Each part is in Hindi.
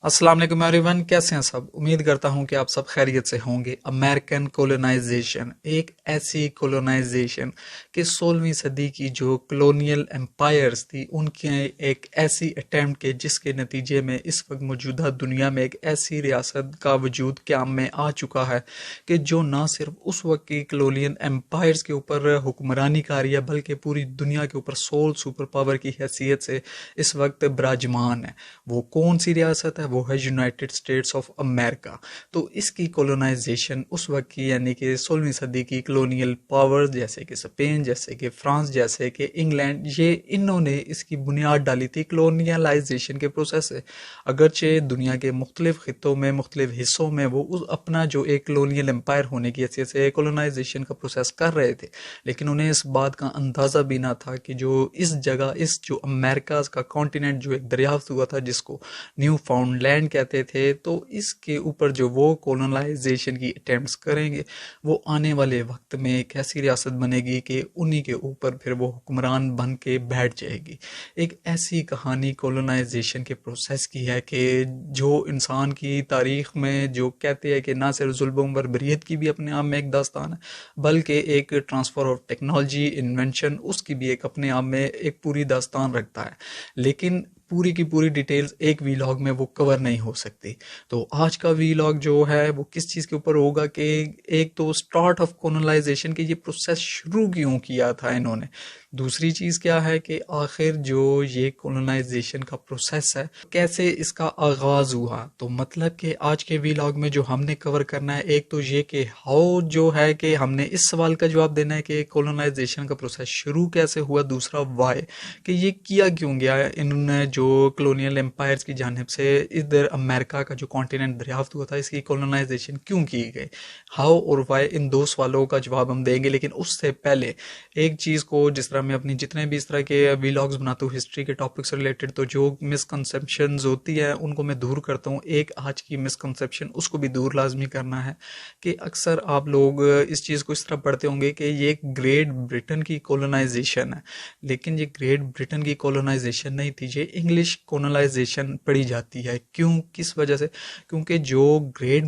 अस्सलाम वालेकुम एवरीवन, कैसे हैं सब। उम्मीद करता हूं कि आप सब खैरियत से होंगे। अमेरिकन कोलोनाइजेशन एक ऐसी कोलोनाइजेशन कि 16वीं सदी की जो कॉलोनियल एम्पायर्स थी उनके एक ऐसी अटेम्प्ट के जिसके नतीजे में इस वक्त मौजूदा दुनिया में एक ऐसी रियासत का वजूद क़याम में आ चुका है कि जो ना सिर्फ उस वक्त की कॉलोनियल एम्पायर्स के ऊपर हुक्मरानी कर रही है बल्कि पूरी दुनिया के ऊपर सोल सुपर पावर की हैसियत से इस वक्त विराजमान है। वो कौन सी रियासत है? वो है यूनाइटेड स्टेट्स ऑफ अमेरिका। तो इसकी कॉलोनाइजेशन उस वक्त की यानी कि 16वीं सदी की कॉलोनियल पावर्स जैसे कि स्पेन, जैसे कि फ्रांस, जैसे कि इंग्लैंड, ये इन्होंने इसकी बुनियाद डाली थी कॉलोनियलाइजेशन के प्रोसेस से। अगरचे दुनिया के मुख्तलिफ खितों में मुख्तलिफ हिस्सों में वो उस अपना जो एक कॉलोनियल एम्पायर होने की हैसियत से कॉलोनाइजेशन का प्रोसेस कर रहे थे, लेकिन उन्हें इस बात का अंदाज़ा भी ना था कि जो इस जगह इस जो अमेरिका का कॉन्टिनेंट जो एक दरियाफ्त हुआ था जिसको न्यू फाउंडलैंड कहते थे, तो इसके ऊपर जो वो कॉलोनाइजेशन की अटेम्प्ट्स करेंगे वो आने वाले वक्त में एक ऐसी रियासत बनेगी कि उन्हीं के ऊपर फिर वो हुक्मरान बन के बैठ जाएगी। एक ऐसी कहानी कॉलोनाइजेशन के प्रोसेस की है कि जो इंसान की तारीख में जो कहते हैं कि ना सिर्फ जुल्म बर्बरियत की भी अपने आप में एक दास्तान है बल्कि एक ट्रांसफ़र ऑफ टेक्नोलॉजी इन्वेंशन उसकी भी एक अपने आप में एक पूरी दास्तान रखता है। लेकिन पूरी की पूरी डिटेल्स एक वीलॉग में वो कवर नहीं हो सकती। तो आज का वीलॉग जो है वो किस चीज़ के ऊपर होगा कि एक तो स्टार्ट ऑफ कॉलोनाइजेशन की ये प्रोसेस शुरू क्यों किया था इन्होंने। दूसरी चीज़ क्या है कि आखिर जो ये कॉलोनाइजेशन का प्रोसेस है कैसे इसका आगाज़ हुआ। तो मतलब कि आज के वीलॉग में जो हमने कवर करना है एक तो ये कि हाउ जो है कि हमने इस सवाल का जवाब देना है कि कॉलोनाइजेशन का प्रोसेस शुरू कैसे हुआ। दूसरा वाई कि ये किया क्यों गया इन्होंने जो कॉलोनियल एम्पायर्स की जानिब से इधर अमेरिका का जो कॉन्टिनेंट दरियाफ्त हुआ था इसकी कॉलोनाइजेशन क्यों की गई। हाउ और वाई इन दो सवालों का जवाब हम देंगे, लेकिन उससे पहले एक चीज़ को जिस तरह मैं अपनी जितने भी इस तरह के वीलॉग्स बनाता हूँ हिस्ट्री के टॉपिक से रिलेटेड तो जो मिसकंसेप्शंस होती है उनको मैं दूर करता हूँ। एक आज की मिसकंसेप्शन उसको भी दूर लाजमी करना है कि अक्सर आप लोग इस चीज़ को इस तरह पढ़ते होंगे कि ये ग्रेट ब्रिटेन की कॉलोनाइजेशन है, लेकिन ये ग्रेट ब्रिटेन की कॉलोनाइजेशन नहीं थी, ये इंग्लिश कॉलोनाइजेशन पढ़ी जाती है। क्यों, किस वजह से? क्योंकि जो ग्रेट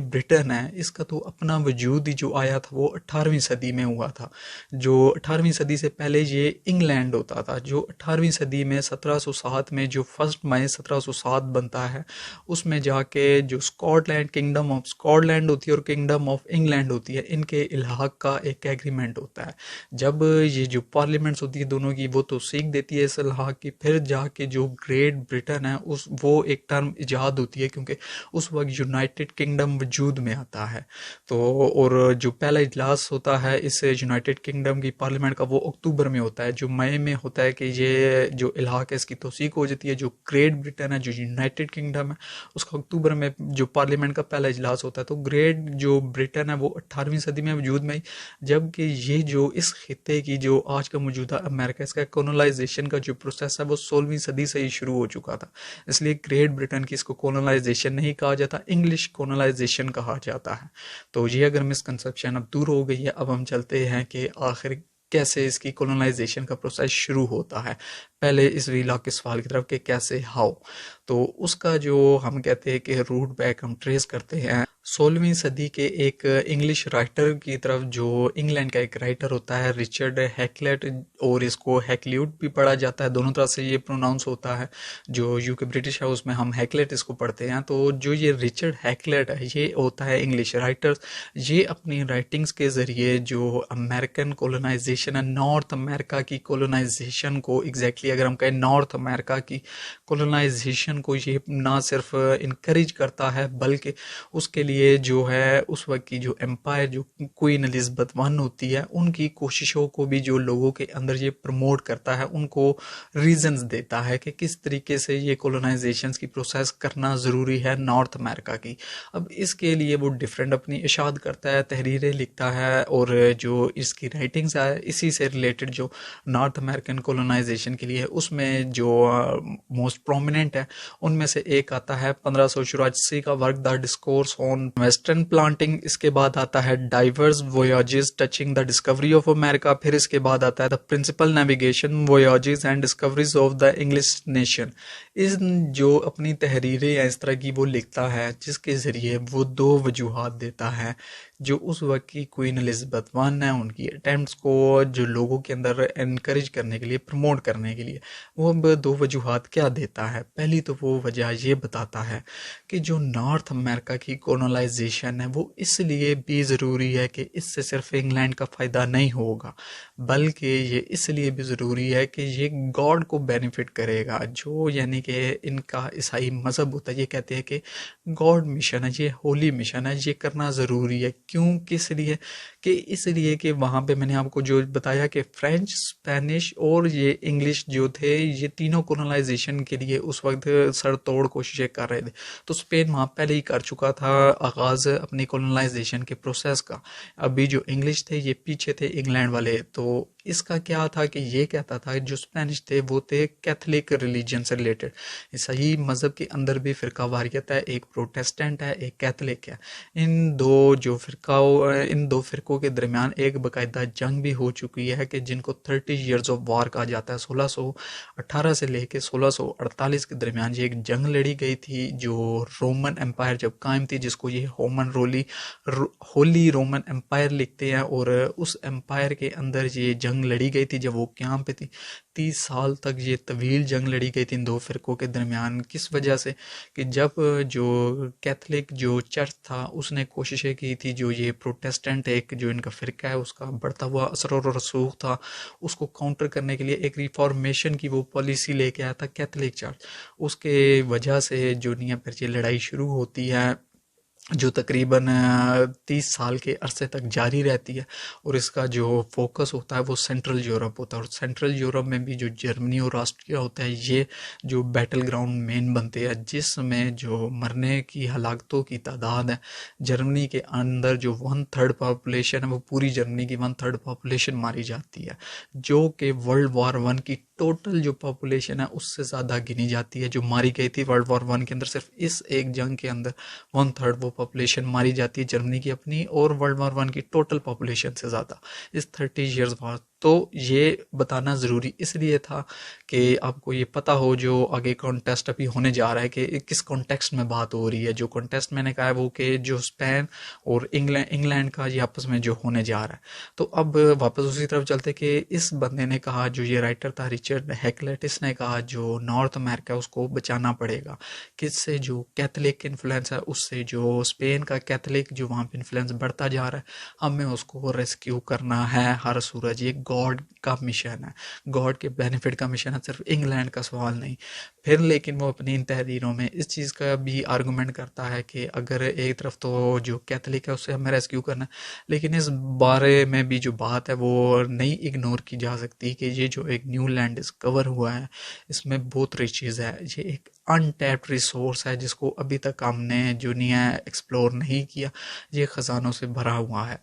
ब्रिटेन है इसका तो अपना वजूद ही जो आया था वो 18वीं सदी में हुआ था। जो 18वीं सदी से पहले ये इंग्लैंड होता था। जो 18वीं सदी में 1707 में जो 1 मई 1707 बनता है उसमें जाके जो स्कॉटलैंड किंगडम ऑफ स्कॉटलैंड होती है और किंगडम ऑफ इंग्लैंड होती है इनके इलाहाक का एक एग्रीमेंट होता है। जब ये जो पार्लियामेंट्स होती है दोनों की वो तो सीख देती है इस इलाहाक की, फिर जाके जो ग्रेट ब्रिटेन है उस वो एक टर्म इजाद होती है क्योंकि उस वक्त यूनाइटेड किंगडम वजूद में आता है। तो और जो पहला इजलास होता है इस यूनाइटेड किंगडम की पार्लियामेंट का वो अक्टूबर में होता है। जो मई में होता है कि ये जो इलाका है इसकी तौसीक हो जाती है। जो ग्रेट ब्रिटेन है जो यूनाइटेड किंगडम है उसका अक्टूबर में जो पार्लियामेंट का पहला इजलास होता है। तो ग्रेट जो ब्रिटेन है वो 18वीं सदी में वजूद में, जबकि ये जो इस खिते की जो आज का मौजूदा अमेरिका इसका कॉलोनाइजेशन का जो प्रोसेस है वो 16वीं सदी से ही शुरू हो चुका था। इसलिए ग्रेट ब्रिटेन की इसको कॉलोनाइजेशन नहीं कहा जाता, इंग्लिश कॉलोनाइजेशन कहा जाता है। तो ये अगर मिसकंसेप्शन अब दूर हो गई है, अब हम चलते हैं कि आखिर कैसे इसकी कॉलोनाइजेशन का प्रोसेस शुरू होता है। पहले इस वीलॉग के सवाल की तरफ कि कैसे हाउ, तो उसका जो हम कहते हैं कि रूट बैक हम ट्रेस करते हैं 16वीं सदी के एक इंग्लिश राइटर की तरफ। जो इंग्लैंड का एक राइटर होता है रिचर्ड हैकलेट, और इसको हैकल्यूट भी पढ़ा जाता है, दोनों तरह से ये प्रोनाउंस होता है। जो यूके ब्रिटिश है उसमें हम हैकलेट इसको पढ़ते हैं। तो जो ये रिचर्ड हैकलेट है ये होता है इंग्लिश राइटर। ये अपनी राइटिंग्स के ज़रिए जो अमेरिकन कॉलोनाइजेशन है, नॉर्थ अमेरिका की कॉलोनाइजेशन को एग्जैक्टली अगर हम कहें नॉर्थ अमेरिका की कॉलोनाइजेशन को ये ना सिर्फ इनकरेज करता है बल्कि उसके लिए जो है उस वक्त की जो एम्पायर जो क्वीन एलिज़ाबेथ वन होती है उनकी कोशिशों को भी जो लोगों के अंदर ये प्रमोट करता है, उनको रीजंस देता है कि किस तरीके से ये कॉलोनाइजेशन की प्रोसेस करना ज़रूरी है नॉर्थ अमेरिका की। अब इसके लिए वो डिफरेंट अपनी इशाद करता है, तहरीरें लिखता है, और जो इसकी राइटिंग्स है इसी से रिलेटेड जो नॉर्थ अमेरिकन कॉलोनाइजेशन के लिए उसमें जो मोस्ट प्रोमिनेंट है उनमें से एक आता है 1584 का work the discourse on western planting, इसके बाद आता है divers voyages touching the discovery of America, फिर इसके बाद आता है the principal navigation voyages and discoveries of the English nation. इस जो अपनी तहरीरें या इस तरह की वो लिखता है जिसके ज़रिए वो दो वजूहात देता है जो उस वक्त की क्वीन एलिज़ाबेथ वन है उनकी अटैम्प्ट्स को जो लोगों के अंदर इनकरेज करने के लिए, प्रमोट करने के लिए, वो अब दो वजूहात क्या देता है। पहली तो वो वजह ये बताता है कि जो नॉर्थ अमेरिका की कॉलोनाइजेशन है वो इसलिए भी ज़रूरी है कि इससे सिर्फ इंग्लैंड का फ़ायदा नहीं होगा, बल्कि ये इसलिए भी ज़रूरी है कि ये गॉड को बेनिफिट करेगा। जो यानी कि इनका ईसाई मज़हब होता है, ये कहते हैं कि गॉड मिशन है, ये होली मिशन है, ये करना ज़रूरी है। क्यों, किस लिए? कि इसलिए कि वहाँ पे मैंने आपको जो बताया कि फ्रेंच, स्पेनिश और ये इंग्लिश जो थे, ये तीनों कॉलोनाइजेशन के लिए उस वक्त सर तोड़ कोशिशें कर रहे थे। तो स्पेन वहाँ पहले ही कर चुका था आगाज़ अपनी कॉलोनाइजेशन के प्रोसेस का। अभी जो इंग्लिश थे ये पीछे थे इंग्लैंड वाले। तो इसका क्या था कि ये कहता था जो स्पेनिश थे वो थे कैथलिक रिलीजन से रिलेटेड। ईसाई मज़हब के अंदर भी फ़िरका वारियत है, एक प्रोटेस्टेंट है, एक कैथलिक है। इन दो फ़िरकों के दरमियान एक बाकायदा जंग भी हो चुकी है कि जिनको 30 ईयर्स ऑफ वार कहा जाता है। 1618 से लेके 1648 के दरमियान ये एक जंग लड़ी गई थी जो रोमन एम्पायर जब कायम थी, जिसको ये होली रोमन एम्पायर लिखते हैं। और उस एम्पायर के अंदर ये जंग लड़ी गई थी जब वो क्याम पे थी। 30 साल तक ये तवील जंग लड़ी गई थी इन दो फ़िरकों के दरमियान। किस वजह से? कि जब जो कैथलिक जो चर्च था उसने कोशिशें की थी, जो ये प्रोटेस्टेंट एक जो इनका फ़िरका है उसका बढ़ता हुआ असर और रसूख था, उसको काउंटर करने के लिए एक रिफॉर्मेशन की वो पॉलिसी लेके आया था कैथलिक चर्च। उसके वजह से जो नहीं है फिर ये लड़ाई शुरू होती है जो तकरीबन 30 साल के अरसे तक जारी रहती है। और इसका जो फोकस होता है वो सेंट्रल यूरोप होता है। और सेंट्रल यूरोप में भी जो जर्मनी और ऑस्ट्रिया होता है ये जो बैटल ग्राउंड मेन बनते हैं, जिसमें जो मरने की हलाकतों की तादाद है, जर्मनी के अंदर जो 1/3 पॉपुलेशन है वो पूरी जर्मनी की 1/3 पॉपुलेशन मारी जाती है, जो कि वर्ल्ड वॉर वन की टोटल जो पॉपुलेशन है उससे ज़्यादा गिनी जाती है। जो मारी गई थी वर्ल्ड वॉर वन के अंदर, सिर्फ इस एक जंग के अंदर 1/3 वो पॉपुलेशन मारी जाती है जर्मनी की अपनी, और वर्ल्ड वॉर वन की टोटल पॉपुलेशन से ज़्यादा इस 30 ईयर्स वॉर। तो ये बताना ज़रूरी इसलिए था कि आपको ये पता हो जो आगे कॉन्टेस्ट अभी होने जा रहा है कि किस कॉन्टेक्स्ट में बात हो रही है। जो कॉन्टेस्ट मैंने कहा है वो कि जो स्पेन और इंग्लैंड का ये आपस में जो होने जा रहा है। तो अब वापस उसी तरफ चलते कि इस बंदे ने कहा, जो ये राइटर था रिचर्ड हैकलेट, इसने कहा जो नॉर्थ अमेरिका उसको बचाना पड़ेगा। किससे? जो कैथलिक इन्फ्लुएंस है उससे, जो स्पेन का कैथलिक जो वहाँ पे इन्फ्लुएंस बढ़ता जा रहा है, हमें उसको रेस्क्यू करना है हर सूरज। ये गॉड का मिशन है, गॉड के बेनिफिट का मिशन है, सिर्फ इंग्लैंड का सवाल नहीं। फिर लेकिन वो अपनी इन तहरीरों में इस चीज़ का भी आर्गूमेंट करता है कि अगर एक तरफ तो जो कैथलिक है उससे हमें रेस्क्यू करना है, लेकिन इस बारे में भी जो बात है वो नहीं इग्नोर की जा सकती कि ये जो एक न्यू लैंड डिस्कवर हुआ है इसमें बहुत रिचेज है। ये एक अनटैप्ड रिसोर्स है जिसको अभी तक हमने जो नहीं है एक्सप्लोर नहीं किया। ये ख़जानों से भरा हुआ है।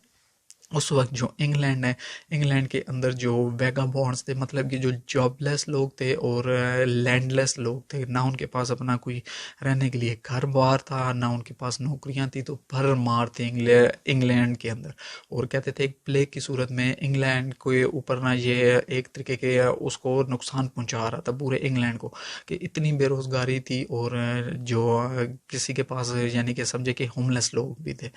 उस वक्त जो इंग्लैंड है, इंग्लैंड के अंदर जो वेगाबॉन्ड्स थे, मतलब कि जो जॉबलेस लोग थे और लैंडलेस लोग थे, ना उनके पास अपना कोई रहने के लिए घर बार था, ना उनके पास नौकरियां थी, तो भर मार थे इंग्लैंड के अंदर। और कहते थे एक प्लेग की सूरत में इंग्लैंड के ऊपर ना ये एक तरीके के उसको नुकसान पहुंचा रहा था पूरे इंग्लैंड को, कि इतनी बेरोज़गारी थी। और जो किसी के पास यानी कि समझे कि होमलेस लोग भी थे।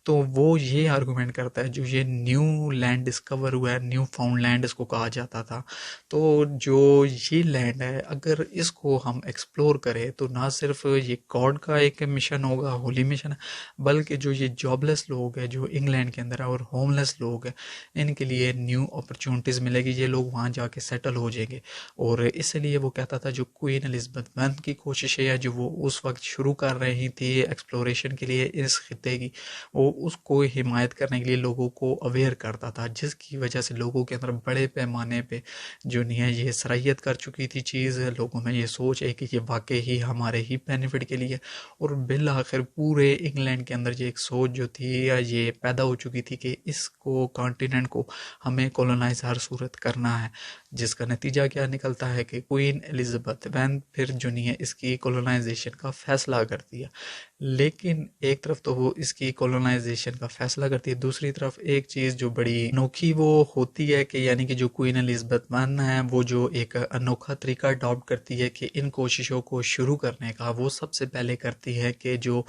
तो वो ये आर्गूमेंट करता है जो ये न्यू लैंड डिस्कवर हुआ है, न्यू फाउंड लैंड इसको कहा जाता था। तो जो ये लैंड है अगर इसको हम एक्सप्लोर करें तो ना सिर्फ ये गॉड का एक मिशन होगा, होली मिशन है, बल्कि जो ये जॉबलेस लोग हैं जो इंग्लैंड के अंदर है और होमलेस लोग हैं, इनके लिए न्यू अपॉर्चुनिटीज़ मिलेगी। ये लोग वहाँ जाके सेटल हो जाएंगे। और इसलिए वो कहता था जो क्वीन एलिज़ाबेथ वन की कोशिशें है जो वो उस वक्त शुरू कर रही थी एक्सप्लोरेशन के लिए इस खिते की, वो उसको हिमायत करने के लिए लोगों को अवेयर करता था, जिसकी वजह से लोगों के अंदर बड़े पैमाने पे जो नहीं है ये सराहियत कर चुकी थी चीज़। लोगों में ये सोच है कि ये वाकई ही हमारे ही बेनिफिट के लिए। और बिल आखिर पूरे इंग्लैंड के अंदर ये एक सोच जो थी या ये पैदा हो चुकी थी कि इसको कॉन्टिनेंट को हमें कॉलोनाइज हर सूरत करना है। जिसका नतीजा क्या निकलता है कि क्वीन एलिज़ाबेथ वैन फिर जो नहीं है इसकी कॉलोनाइजेशन का फैसला करती है। लेकिन एक तरफ तो वो इसकी कॉलोनाइजेशन का फैसला करती है, दूसरी तरफ एक चीज़ जो बड़ी अनोखी वो होती है कि यानी कि जो क्वीन एलिज़ाबेथ वन है वो जो एक अनोखा तरीका अडॉप्ट करती है कि इन कोशिशों को शुरू करने का, वो सबसे पहले करती है कि जो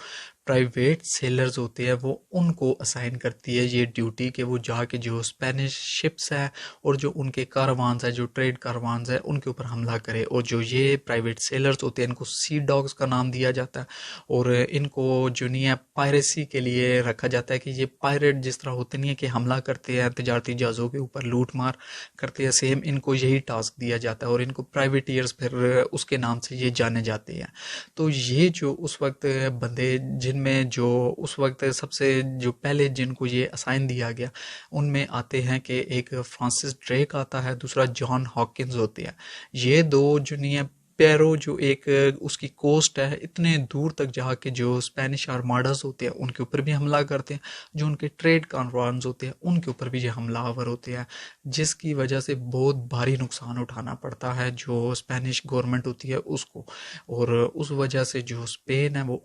प्राइवेट सेलर्स होते हैं वो उनको असाइन करती है ये ड्यूटी कि वो जाके जो स्पेनिश शिप्स है और जो उनके कारवान्स है, जो ट्रेड कारवान्स है, उनके ऊपर हमला करे। और जो ये प्राइवेट सेलर्स होते हैं इनको सी डॉग्स का नाम दिया जाता है और इनको जो नहीं है पायरेसी के लिए रखा जाता है कि ये पायरेट जिस तरह होते नहीं है कि हमला करते हैं तजारती जहाज़ों के ऊपर लूट मार करते हैं, सेम इनको यही टास्क दिया जाता है और इनको प्राइवेटियर्स फिर उसके नाम से ये जाने जाते हैं। तो ये जो उस वक्त बंदे जिनमें जो उस वक्त सबसे जो पहले जिनको ये असाइन दिया गया उनमें आते हैं कि एक फ्रांसिस ड्रेक आता है, दूसरा जॉन हॉकिंस होते हैं। ये दो जो नहीं है पैरो जो एक उसकी कोस्ट है इतने दूर तक जहाँ के जो स्पेनिश आर्माडास होते हैं उनके ऊपर भी हमला करते हैं, जो उनके ट्रेड कॉन्वॉयज होते हैं उनके ऊपर भी ये हमलावर होते हैं, जिसकी वजह से बहुत भारी नुकसान उठाना पड़ता है जो स्पेनिश गवर्नमेंट होती है उसको। और उस वजह से जो स्पेन है वो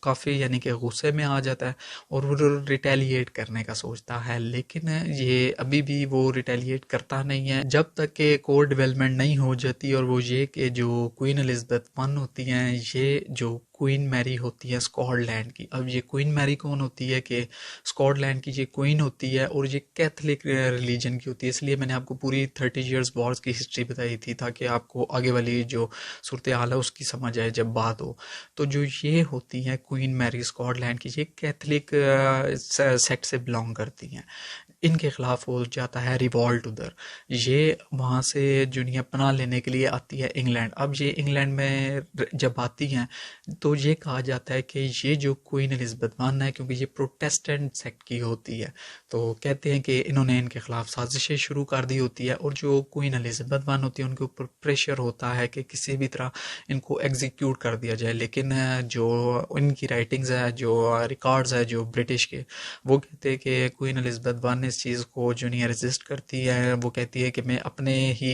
काफ़ी यानी कि गुस्से में आ जाता है और वो रिटेलिएट करने का सोचता है, लेकिन ये अभी भी वो रिटेलिएट करता नहीं है जब तक कि कोर डेवलपमेंट नहीं हो जाती। और वो ये कि जो क्वीन एलिज़ाबेथ वन होती हैं, ये जो क्वीन मैरी होती है स्कॉटलैंड की। अब ये क्वीन मैरी कौन होती है कि स्कॉटलैंड की ये क्वीन होती है और ये कैथलिक रिलीजन की होती है, इसलिए मैंने आपको पूरी 30 इयर्स वॉर्स की हिस्ट्री बताई थी ताकि आपको आगे वाली जो सूरत हाल है उसकी समझ आए जब बात हो। तो जो ये होती है क्वीन मैरी स्कॉटलैंड की, ये कैथलिक सेक्ट से बिलोंग करती हैं। इनके खिलाफ हो जाता है रिवॉल्ट उधर, ये वहाँ से दुनिया पनाह लेने के लिए आती है इंग्लैंड। अब ये इंग्लैंड में जब आती हैं तो ये कहा जाता है कि ये जो क्वीन एलिज़ाबेथ वन है क्योंकि ये प्रोटेस्टेंट सेक्ट की होती है, तो कहते हैं कि इन्होंने इनके खिलाफ साजिशें शुरू कर दी होती है और जो क्वीन एलिज़ाबेथ वन होती है उनके ऊपर प्रेशर होता है कि किसी भी तरह इनको एग्जीक्यूट कर दिया जाए। लेकिन जो इनकी राइटिंग्स है, जो रिकॉर्ड्स है जो ब्रिटिश के, वो कहते हैं कि क्वीन एलिज़ाबेथ वन इस चीज़ को जो नहीं रेजिस्ट करती है। वो कहती है कि मैं अपने ही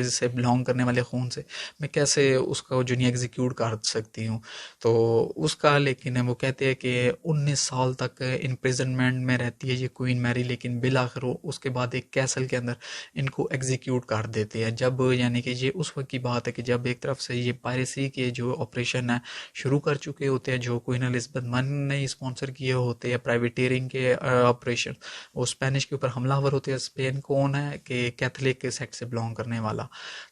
से बिलोंग करने वाले खून से मैं कैसे उसका जो नहीं एग्जीक्यूट कर सकती हूँ। तो उसका लेकिन वो कहते हैं कि 19 साल तक इम्प्रिजनमेंट में रहती है ये क्वीन मैरी, लेकिन बिल आखिर उसके बाद एक कैसल के अंदर इनको एग्जीक्यूट कर देते हैं। जब यानी कि ये उस वक्त की बात है कि जब एक तरफ से ये पायरेसी के जो ऑपरेशन है शुरू कर चुके होते हैं जो क्वीन एलिज़ाबेथ वन ने स्पॉन्सर किए होते हैं, प्राइवेटियरिंग के ऑपरेशन, वो स्पेनिश के ऊपर हमलावर होते हैं। स्पेन कौन है कि कैथलिक के सेक्ट से बिलोंग करने वाला।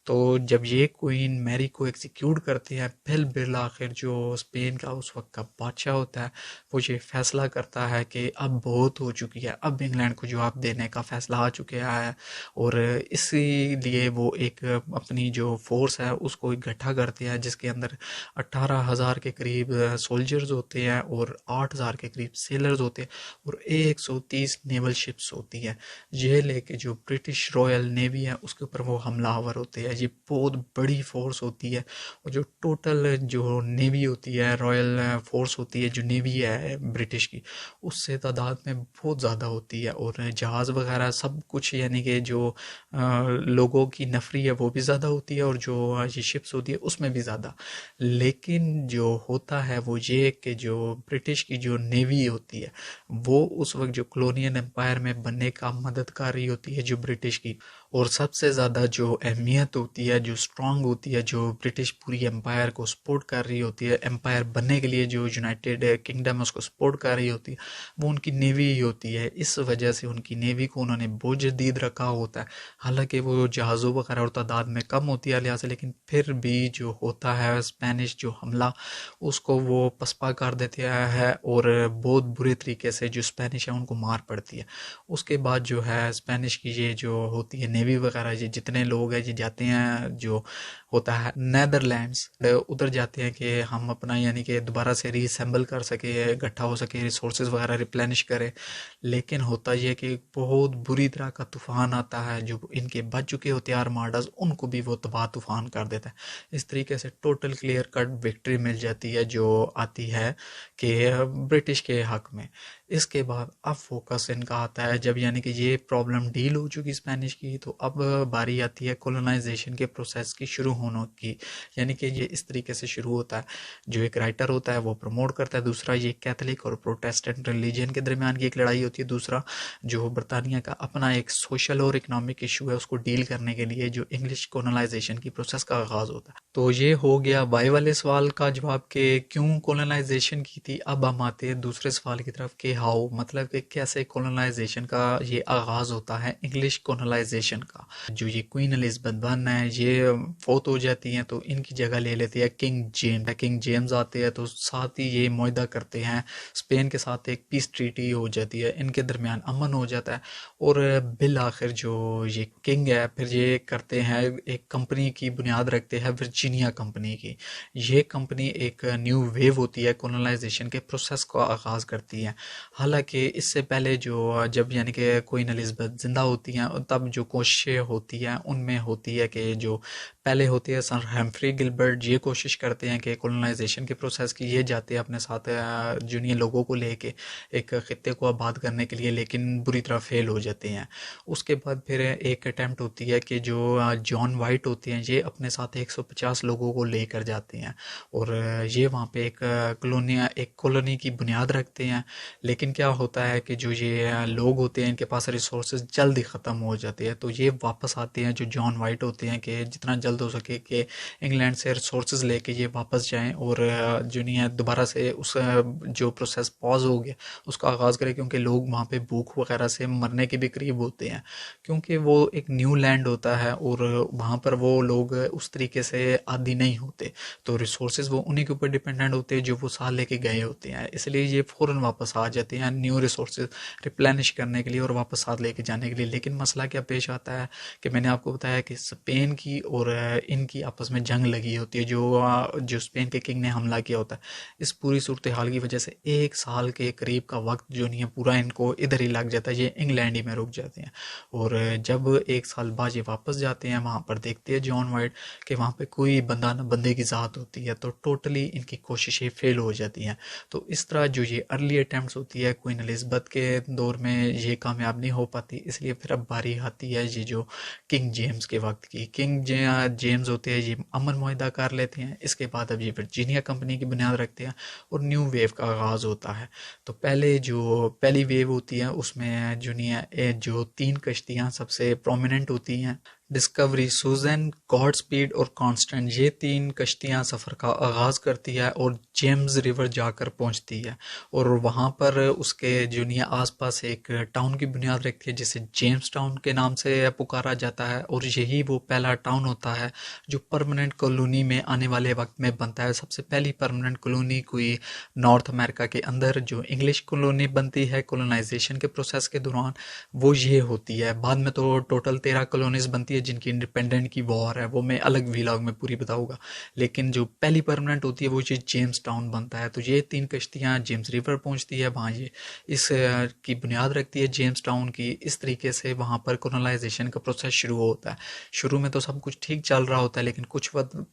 तो जब ये क्वीन मैरी को एग्जीक्यूट करते हैं फिर बिल आखिर जो स्पेन का उस वक्त का बादशाह होता है वो ये फैसला करता है कि अब बहुत हो चुकी है, अब इंग्लैंड को जवाब देने का फैसला आ चुका है। और इसीलिए वो एक अपनी जो फोर्स है उसको इकट्ठा करते हैं जिसके अंदर 18,000 के करीब सोल्जर्स होते हैं और 8,000 के करीब सेलर्स होते हैं और 130 नेवल शिप्स होती हैं। ये लेके जो ब्रिटिश रॉयल नेवी है उसके ऊपर वो हमलावर होते हैं। ये बहुत बड़ी फोर्स होती है और जो टोटल जो नेवी होती है, रॉयल फोर्स होती है जो नेवी है ब्रिटिश की, उससे तादाद में बहुत ज़्यादा होती है और जहाज़ वगैरह सब कुछ यानी कि जो लोगों की नफरी है वो भी ज़्यादा होती है और जो ये शिप्स होती है उसमें भी ज़्यादा। लेकिन जो होता है वो ये कि जो ब्रिटिश की जो नेवी होती है वो उस वक्त जो कॉलोनियल एम्पायर में बनने का मदद कर रही होती है जो ब्रिटिश की, और सबसे ज़्यादा जो अहमियत होती है जो स्ट्रांग होती है जो ब्रिटिश पूरी एम्पायर को सपोर्ट कर रही होती है, एम्पायर बनने के लिए जो यूनाइटेड किंगडम है उसको सपोर्ट कर रही होती है, वो उनकी नेवी ही होती है। इस वजह से उनकी नेवी को उन्होंने बहुत जदीद रखा होता है। हालांकि वो जहाज़ों वगैरह और तादाद में कम होती है लिहाज से, लेकिन फिर भी जो होता है स्पेनिश जो हमला उसको वो पसपा कर देते हैं और बहुत बुरे तरीके से जो स्पेनिश है उनको मार पड़ती है। उसके बाद जो है स्पेनिश की ये जो होती है नेवी वगैरह, ये जितने लोग हैं ये जाते हैं जो होता है नेदरलैंड्स, उधर जाते हैं कि हम अपना यानी कि दोबारा से रीअसेंबल कर सके, इकट्ठा हो सके, रिसोर्सेज वगैरह रिप्लेनिश करें। लेकिन होता यह कि बहुत बुरी तरह का तूफान आता है, जो इनके बच चुके होते हैं आर्माडास उनको भी वो तबाह तूफान कर देता है। इस तरीके से टोटल क्लियर कट विक्ट्री मिल जाती है जो आती है कि ब्रिटिश के हक में। इसके बाद अब फोकस इनका आता है, जब यानी कि ये प्रॉब्लम डील हो चुकी स्पेनिश की, तो अब बारी आती है कॉलोनाइजेशन के प्रोसेस की शुरू होने की। यानी कि ये इस तरीके से शुरू होता है, जो एक राइटर होता है वो प्रमोट करता है, दूसरा ये कैथलिक और प्रोटेस्टेंट रिलीजन के दरमियान की एक लड़ाई होती है, दूसरा जो बरतानिया का अपना एक सोशल और इकोनॉमिक इशू है उसको डील करने के लिए जो इंग्लिश कॉलोनाइजेशन की प्रोसेस का आगाज होता है। तो ये हो गया बाई वाले सवाल का जवाब कि क्यों कॉलोनाइजेशन की थी। अब हम आते हैं दूसरे सवाल की तरफ कि हाउ, मतलब कि कैसे कॉलोनाइजेशन का ये आगाज होता है इंग्लिश कॉलोनाइजेशन का। जो ये क्वीन एलिजाबेथ वन है ये फोत हो जाती हैं तो इनकी जगह ले लेती है किंग जेम्स। किंग जेम्स आते हैं तो साथ ही ये मुआहदा करते हैं स्पेन के साथ, एक पीस ट्रीटी हो जाती है, इनके दरमियान अमन हो जाता है। और बिल आखिर जो ये किंग है फिर ये करते हैं एक कंपनी की बुनियाद रखते हैं, वर्जीनिया कंपनी की। ये कंपनी एक न्यू वेव होती है कॉलोनाइजेशन के प्रोसेस का आगाज़ करती है। हालांकि इससे पहले जो जब यानी कि क्वीन एलिजाबेथ जिंदा होती हैं तब जो कोशिशें होती हैं उनमें होती है कि जो पहले होती है सर हेम्फ्री गिलबर्ट ये कोशिश करते हैं कि कॉलोनाइजेशन के प्रोसेस की, ये जाते हैं अपने साथ जूनियर लोगों को लेके एक खित्ते को आबाद करने के लिए, लेकिन बुरी तरह फेल हो जाते हैं। उसके बाद फिर एक अटैम्प्ट होती है कि जो जॉन वाइट होते हैं ये अपने साथ 150 लोगों को लेकर जाते हैं और ये वहाँ पे एक कॉलोनी की बुनियाद रखते हैं। लेकिन क्या होता है कि जो ये लोग होते हैं इनके पास रिसोर्सेज जल्द ही ख़त्म हो जाते हैं, तो ये वापस आते हैं जो जॉन वाइट होते हैं कि जितना जल्द हो सके कि इंग्लैंड से रिसोर्सेज लेके ये वापस जाएं और जो नहीं है दोबारा से उस जो प्रोसेस पॉज हो गया उसका आगाज़ करें, क्योंकि लोग वहाँ पे भूख वगैरह से मरने के भी करीब होते हैं, क्योंकि वो एक न्यू लैंड होता है और वहाँ पर वो लोग उस तरीके से आदी नहीं होते, तो रिसोर्सेज वो उन्हीं के ऊपर डिपेंडेंट होते हैं जो वो साथ लेके गए होते हैं, इसलिए ये फ़ौरन वापस आ जाते हैं न्यू रिसोर्सेज रिप्लेनिश करने के लिए और वापस साथ लेके जाने के लिए। लेकिन मसला क्या पेश आता है कि मैंने आपको बताया कि स्पेन की और इनकी आपस में जंग लगी होती है, जो स्पेन के किंग ने हमला किया होता है। इस पूरी सूरत हाल की वजह से 1 साल के करीब का वक्त जो नहीं है पूरा इनको इधर ही लग जाता है, ये इंग्लैंड ही में रुक जाते हैं। और जब 1 साल बाद ये वापस जाते हैं वहाँ पर देखते हैं जॉन वाइट कि वहाँ पे कोई बंदा ना बंदे की ज़ात होती है, तो टोटली इनकी कोशिशें फेल हो जाती हैं। तो इस तरह जो ये अर्ली अटैम्प्ट्स होती है क्वीन एलिजाबेथ के दौर में ये कामयाब नहीं हो पाती, इसलिए फिर अब बारी आती है ये जो किंग जेम्स के वक्त की। किंग जेम्स होते हैं ये अमन मुआहदा कर लेते हैं, इसके बाद अब ये वर्जीनिया कंपनी की बुनियाद रखते हैं और न्यू वेव का आगाज़ होता है। तो पहले जो पहली वेव होती है उसमें जो नहीं है जो 3 कश्तियाँ सबसे प्रोमिनेंट होती हैं, डिस्कवरी, सुजन, गॉड स्पीड और कांस्टेंट, ये 3 कश्तियाँ सफ़र का आगाज़ करती है और जेम्स रिवर जाकर पहुंचती है और वहाँ पर उसके जो नहीं आसपास एक टाउन की बुनियाद रखती है जिसे जेम्स टाउन के नाम से पुकारा जाता है और यही वो पहला टाउन होता है जो परमानेंट कॉलोनी में आने वाले वक्त में बनता है। सबसे पहली परमानेंट कॉलोनी कोई नॉर्थ अमेरिका के अंदर जो इंग्लिश कॉलोनी बनती है कॉलोनाइजेशन के प्रोसेस के दौरान वो ये होती है। बाद में तो टोटल 13 कॉलोनीज बनती है जिनकी इंडिपेंडेंट की वॉर है, वो मैं अलग व्लॉग में पूरी बताऊंगा। लेकिन जो पहली परमानेंट होती है वो ये जेम्स टाउन बनता है। तो ये 3 कश्तियाँ जेम्स रिवर पहुंचती है, वहाँ ये इस की बुनियाद रखती है जेम्स टाउन की। इस तरीके से वहाँ पर कॉलोनाइजेशन का प्रोसेस शुरू होता है। शुरू में तो सब कुछ ठीक चल रहा होता है, लेकिन कुछ वक्त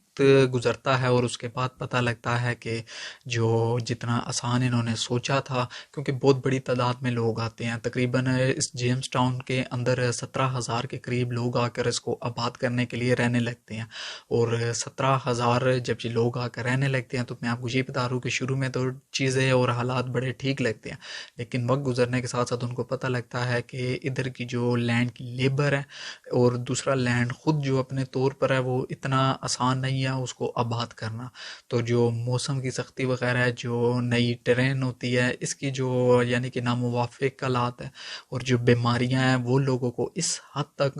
गुजरता है और उसके बाद पता लगता है कि जो जितना आसान इन्होंने सोचा था, क्योंकि बहुत बड़ी तादाद में लोग आते हैं, तकरीबन इस जेम्स टाउन के अंदर 17,000 के करीब लोग आकर इसको आबाद करने के लिए रहने लगते हैं। और 17,000 जब ये लोग आकर रहने लगते हैं तो मैं आपको ये बता रहा हूँ कि शुरू में तो चीज़ें और हालात बड़े ठीक लगते हैं, लेकिन वक्त गुजरने के साथ साथ उनको पता लगता है कि इधर की जो लैंड की लेबर है और दूसरा लैंड खुद जो अपने तौर पर है वो इतना आसान नहीं है उसको आबाद करना। तो जो मौसम की सख्ती वगैरह है, जो नई ट्रेन होती है, इसकी जो यानी कि नामुवाफिक हालात है और जो बीमारियां हैं वो लोगों को इस हद तक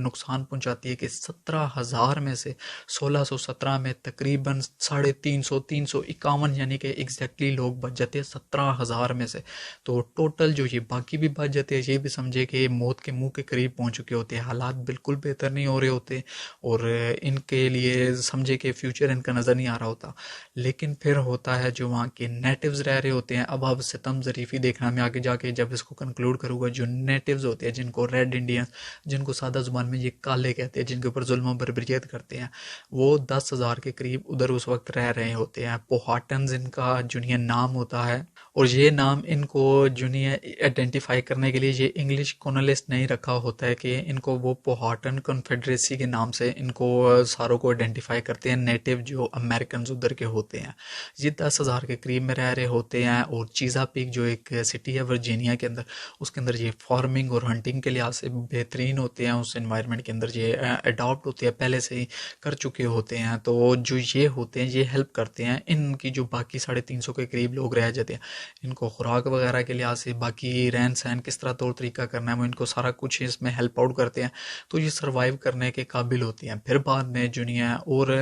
नुकसान पहुंचाती है कि 17,000 में से 1617 में तकरीबन 350 351 यानी कि एग्जैक्टली लोग बच जाते हैं 17,000 में से। तो टोटल जो ये बाकी भी बच जाते हैं, ये भी समझे कि मौत के मुंह के करीब पहुंच चुके होते हैं, हालात बिल्कुल बेहतर नहीं हो रहे होते और इनके लिए समझे कि फ्यूचर इनका नज़र नहीं आ रहा होता। लेकिन फिर होता है जो वहाँ के नेटिव्स रह रहे होते हैं। अब सितम ज़रीफ़ी देखना मैं आगे जाके जब इसको कंक्लूड करूँगा। जो नेटिव्स होते हैं जिनको रेड इंडियंस, जिनको सादा ज़ुबान में ये काले कहते हैं, जिनके ऊपर जुल्म बर्बरियत करते हैं, वो 10,000 के करीब उधर उस वक्त रह रहे होते हैं। पोहाटन्स इनका जुनियर नाम होता है और ये नाम इनको जूनियर आइडेंटिफाई करने के लिए ये इंग्लिश कॉलोनिस्ट नहीं रखा होता है कि इनको वो पोहाटन कॉन्फेडरेसी के नाम से इनको सारों को आइडेंटिफाई करते हैं। नेटिव जो अमेरिकन उधर के होते हैं ये 10,000 के करीब में रह रहे होते हैं। और चीज़ा पीक जो एक सिटी है वर्जीनिया के अंदर, उसके अंदर ये फार्मिंग और हंटिंग के लिहाज से बेहतरीन होते हैं। उस इन्वायरमेंट के अंदर ये अडॉप्ट होते हैं, पहले से ही कर चुके होते हैं। तो जो ये होते हैं ये हेल्प करते हैं इनकी जो बाकी 350 के करीब लोग रह जाते हैं, इनको खुराक वगैरह के लिहाज से, बाकी रहन सहन किस तरह तौर तरीका करना है, वो इनको सारा कुछ इसमें हेल्प आउट करते हैं। तो ये सर्वाइव करने के काबिल होती हैं। फिर बाद में दुनिया और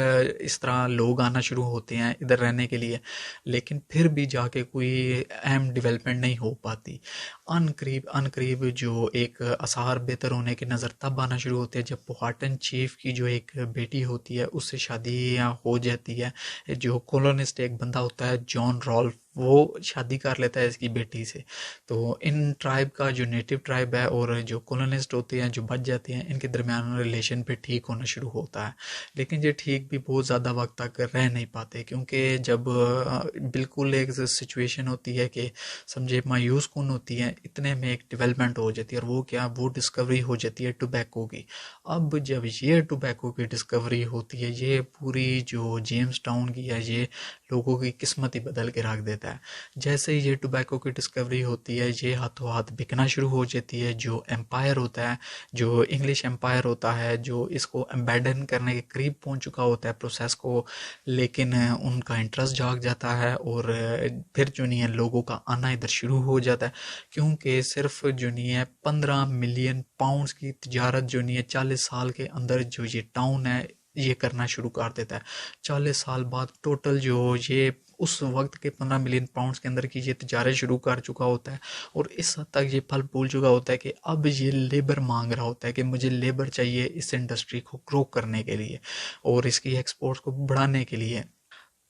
इस तरह लोग आना शुरू होते हैं इधर रहने के लिए, लेकिन फिर भी जाके कोई अहम डेवलपमेंट नहीं हो पाती। अनकरीब जो एक आसार बेहतर होने की नज़र तब आना शुरू होते हैं जब पोहाटन चीफ की जो एक बेटी होती है उससे शादी हो जाती है। जो कॉलोनिस्ट एक बंदा होता है जॉन रॉल्फ, वो शादी कर लेता है इसकी बेटी से। तो इन ट्राइब का जो नेटिव ट्राइब है और जो कॉलोनिस्ट होते हैं जो बच जाते हैं, इनके दरमियान रिलेशन पे ठीक होना शुरू होता है। लेकिन ये ठीक भी बहुत ज़्यादा वक्त तक रह नहीं पाते, क्योंकि जब बिल्कुल एक सिचुएशन होती है कि समझे मायूस कौन होती है, इतने में एक डेवलपमेंट हो जाती है। और वो क्या, वो डिस्कवरी हो जाती है टोबैको की। अब जब ये टोबैको की डिस्कवरी होती है, ये पूरी जो जेम्स टाउन की है, ये लोगों की किस्मत ही बदल के रख देता है। जैसे ही ये टोबैको की डिस्कवरी होती है, ये हाथों हाथ बिकना शुरू हो जाती है। जो एम्पायर होता है, जो इंग्लिश एम्पायर होता है, जो इसको एम्बेडन करने के करीब पहुंच चुका होता है प्रोसेस को, लेकिन उनका इंटरेस्ट जाग जाता है और फिर जो नहीं है लोगों का आना इधर शुरू हो जाता है। क्योंकि सिर्फ जो नहीं है 15 मिलियन पाउंड्स की तजारत जो नहीं है 40 साल के अंदर जो ये टाउन है ये करना शुरू कर देता है। 40 साल बाद टोटल जो ये उस वक्त के 15 मिलियन पाउंड्स के अंदर की ये तजारत शुरू कर चुका होता है। और इस हद तक ये फल फूल चुका होता है कि अब ये लेबर मांग रहा होता है कि मुझे लेबर चाहिए इस इंडस्ट्री को ग्रो करने के लिए और इसकी एक्सपोर्ट्स को बढ़ाने के लिए।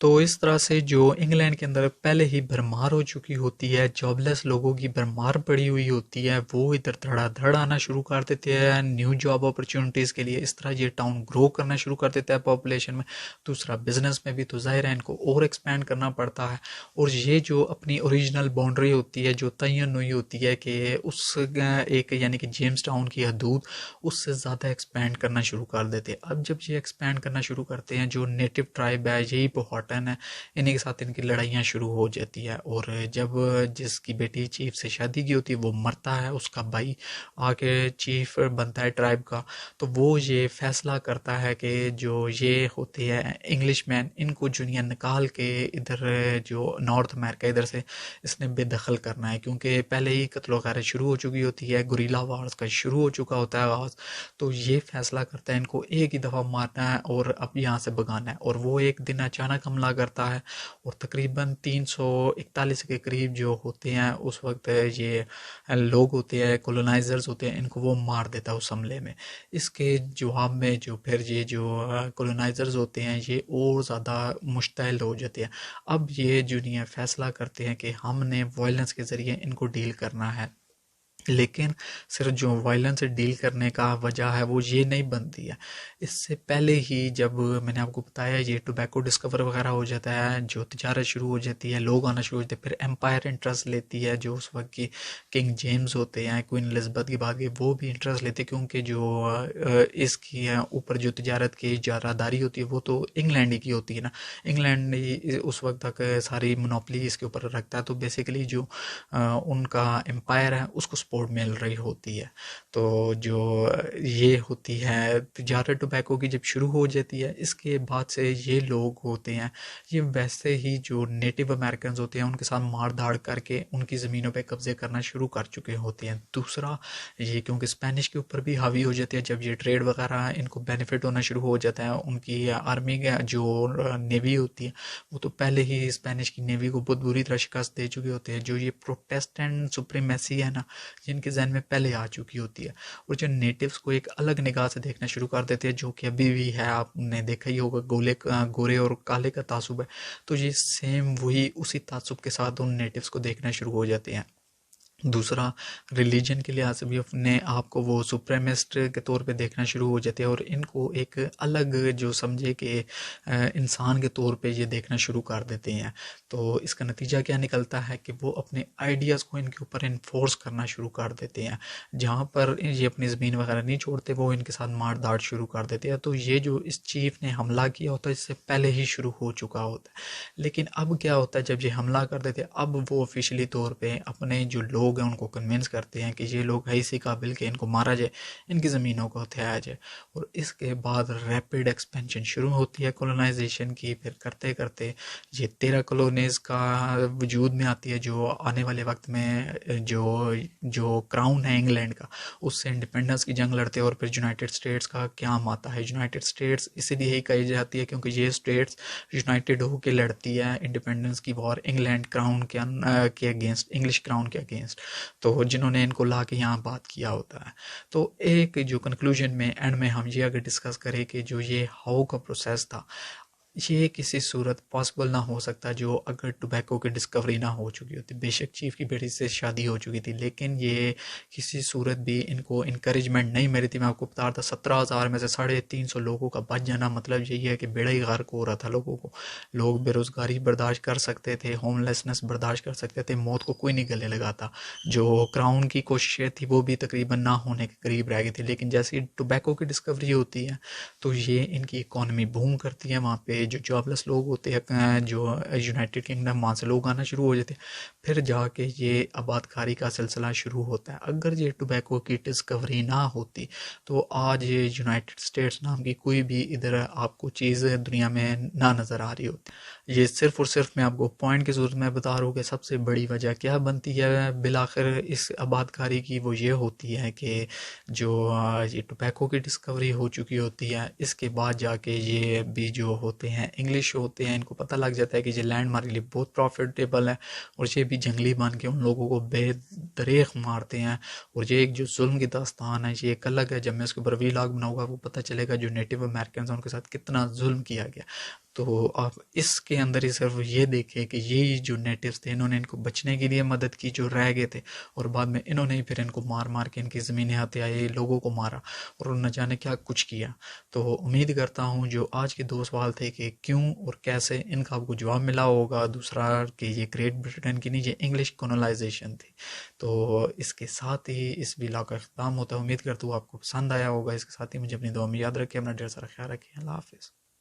तो इस तरह से जो इंग्लैंड के अंदर पहले ही भरमार हो चुकी होती है, जॉबलेस लोगों की भरमार पड़ी हुई होती है, वो इधर धड़ाधड़ आना शुरू कर देते हैं न्यू जॉब अपॉर्चुनिटीज़ के लिए। इस तरह ये टाउन ग्रो करना शुरू कर देता है पॉपुलेशन में। दूसरा, बिजनेस में भी तो जाहिर है इनको और एक्सपैंड करना पड़ता है। और ये जो अपनी ओरिजिनल बाउंड्री होती है जो तयन हुई होती है कि उस एक यानी कि जेम्स टाउन की हदूद, उससे ज़्यादा एक्सपैंड करना शुरू कर देते हैं। अब जब ये एक्सपैंड करना शुरू करते हैं, जो नेटिव ट्राइब है यही पोहाटन है, इन्हीं के साथ इनकी लड़ाइयाँ शुरू हो जाती है। और जब जिसकी बेटी चीफ से शादी की होती है वो मरता है, उसका भाई आके चीफ बनता है ट्राइब का, तो वो ये फैसला करता है कि जो ये होते हैं इंग्लिश मैन, इनको जुनिया निकाल के इधर जो नॉर्थ अमेरिका इधर से इसने बेदखल करना है। क्योंकि पहले ही कत्ल वगैरह शुरू हो चुकी होती है, गुरीला वार्स का शुरू हो चुका होता है आगाज। तो ये फैसला करता है इनको एक ही दफ़ा मारना है और अब यहाँ से भगाना है। और वो एक दिन अचानक हमला करता है और तकरीबन 341 के करीब जो होते हैं उस वक्त ये लोग होते हैं, कॉलोनाइजर्स होते हैं, इनको वो मार देता है उस हमले में। इसके जवाब में जो फिर ये जो कॉलोनाइजर्स होते हैं ये और ज़्यादा मुश्तैल हो जाते हैं। अब ये जो नहीं है फैसला करते हैं कि हमने वायलेंस के ज़रिए इनको डील करना है। लेकिन सिर्फ जो वायलेंस से डील करने का वजह है वो ये नहीं बनती है। इससे पहले ही जब मैंने आपको बताया ये टोबैको डिस्कवर वगैरह हो जाता है, जो तिजारत शुरू हो जाती है, लोग आना शुरू हो जाते हैं, फिर एम्पायर इंटरेस्ट लेती है। जो उस वक्त की किंग जेम्स होते हैं, क्वीन एलिज़ाबेथ की बात की, वो भी इंटरेस्ट लेते हैं। क्योंकि जो इसकी ऊपर जो तिजारत की इजारादारी होती है वो तो इंग्लैंड ही की होती है ना। इंग्लैंड ही उस वक्त तक सारी मोनोपली इसके ऊपर रखता है। तो बेसिकली जो उनका एम्पायर है उसको सपोर्ट मिल रही होती है। तो जो ये होती है तिजारत टोबैको की जब शुरू हो जाती है, इसके बाद से ये लोग होते हैं ये वैसे ही जो नेटिव अमेरिकन होते हैं उनके साथ मार धाड़ करके उनकी ज़मीनों पे कब्जे करना शुरू कर चुके होते हैं। दूसरा, ये क्योंकि स्पेनिश के ऊपर भी हावी हो जाती है, जब ये ट्रेड वगैरह इनको बेनिफिट होना शुरू हो जाता है, उनकी आर्मी का जो नेवी होती है वो तो पहले ही स्पेनिश की नेवी को बहुत बुरी तरह शिकस्त दे चुके होते हैं। जो ये प्रोटेस्टेंट सुप्रीमेसी है ना, जिनके जहन में पहले आ चुकी होती है, और जो नेटिव्स को एक अलग निगाह से देखना शुरू कर देते हैं, जो कि अभी भी है। आपने देखा ही होगा गोरे और काले का तासुब है, तो ये सेम वही उसी तासुब के साथ उन नेटिव्स को देखना शुरू हो जाते हैं। दूसरा, रिलीजन के लिहाज से भी अपने आप को वो सुप्रेमिस्ट के तौर पे देखना शुरू हो जाते हैं और इनको एक अलग जो समझे कि इंसान के तौर पे ये देखना शुरू कर देते हैं। तो इसका नतीजा क्या निकलता है कि वो अपने आइडियाज़ को इनके ऊपर इन्फोर्स करना शुरू कर देते हैं। जहाँ पर ये अपनी ज़मीन वगैरह नहीं छोड़ते, वो इनके साथ मार दाड़ शुरू कर देते हैं। तो ये जो इस चीफ ने हमला किया होता है इससे पहले ही शुरू हो चुका होता है। लेकिन अब क्या होता है, जब ये हमला कर देते हैं अब वो ऑफिशियली तौर पे अपने जो लोग हैं उनको कन्विंस करते हैं कि ये लोग है इसी काबिल कि इनको मारा जाए, इनकी ज़मीनों को हथियाया जाए। और इसके बाद रैपिड एक्सपेंशन शुरू होती है कॉलोनाइजेशन की। फिर करते करते ये 13 कॉलोनीज का वजूद में आती है, जो आने वाले वक्त में जो जो क्राउन है इंग्लैंड का, उससे इंडिपेंडेंस की जंग लड़ते हैं। और फिर यूनाइटेड स्टेट्स का क्याम आता है। यूनाइटेड स्टेट्स इसीलिए ही कही जाती है क्योंकि ये स्टेट्स यूनाइटेड होकर लड़ती है इंडिपेंडेंस की वॉर इंग्लैंड क्राउन के अगेंस्ट, इंग्लिश क्राउन के अगेंस्ट। तो जिन्होंने इनको ला के यहाँ बात किया होता है। तो एक जो कंक्लूजन में एंड में हम ये अगर डिस्कस करें कि जो ये हाउ का प्रोसेस था, ये किसी सूरत पॉसिबल ना हो सकता जो अगर टोबैको की डिस्कवरी ना हो चुकी होती। बेशक चीफ की बेटी से शादी हो चुकी थी, लेकिन ये किसी सूरत भी इनको इनक्रेजमेंट नहीं मिली थी। मैं आपको बता रहा था 17,000 में से 350 लोगों का बच जाना मतलब यही है कि बेड़ा ही गर्क हो रहा था लोगों को। लोग बेरोजगारी बर्दाश्त कर सकते थे, होमलेसनेस बर्दाश्त कर सकते थे, मौत को कोई नहीं गले लगाता। जो क्राउन की कोशिशें थी वो भी तकरीबन ना होने के करीब रह गई थी। लेकिन जैसे ही टोबैको की डिस्कवरी होती है तो ये इनकी इकॉनमी बूम करती है। वहाँ पे जो जॉबलेस लोग होते हैं, जो यूनाइटेड किंगडम, वहाँ से लोग आना शुरू हो जाते हैं। फिर जाके ये आबादकारी का सिलसिला शुरू होता है। अगर ये टोबैको की डिस्कवरी ना होती तो आज ये यूनाइटेड स्टेट्स नाम की कोई भी इधर आपको चीज़ दुनिया में ना नज़र आ रही होती। ये सिर्फ और सिर्फ मैं आपको पॉइंट की सूरत में बता रहा हूँ कि सबसे बड़ी वजह क्या बनती है बिलाखिर इस आबादकारी की। वो ये होती है कि जो ये टोबैको की डिस्कवरी हो चुकी होती है, इसके बाद जाके ये भी जो होते हैं इंग्लिश होते हैं, इनको पता लग जाता है कि ये लैंड हमारे लिए बहुत प्रॉफिटेबल है। और ये भी जंगली बन के उन लोगों को बेदरेख मारते हैं। और ये एक जो जुल्म की दास्तान है ये एक अलग है। जब मैं उसके ऊपर वीलॉग बनाऊंगा वो पता चलेगा जो नेटिव अमेरिकन हैं उनके साथ कितना जुल्म किया गया। तो आप इसके अंदर ही सिर्फ ये देखें कि ये जो नेटिव्स थे इन्होंने इनको बचने के लिए मदद की जो रह गए थे, और बाद में इन्होंने ही फिर इनको मार मार के इनकी ज़मीनें हथियाए, लोगों को मारा और न जाने क्या कुछ किया। तो उम्मीद करता हूँ जो आज के 2 सवाल थे कि क्यों और कैसे, इनका आपको जवाब मिला होगा। दूसरा कि ये ग्रेट ब्रिटेन की नहीं, ये इंग्लिश कॉलोनाइजेशन थी। तो इसके साथ ही इस व्लॉग का अख्ताम होता है। उम्मीद करता हूँ आपको पसंद आया होगा। इसके साथ ही मुझे अपनी दुआ में याद रखें, अपना ढेर सारा ख्याल रखें। अल्लाह हाफिज़।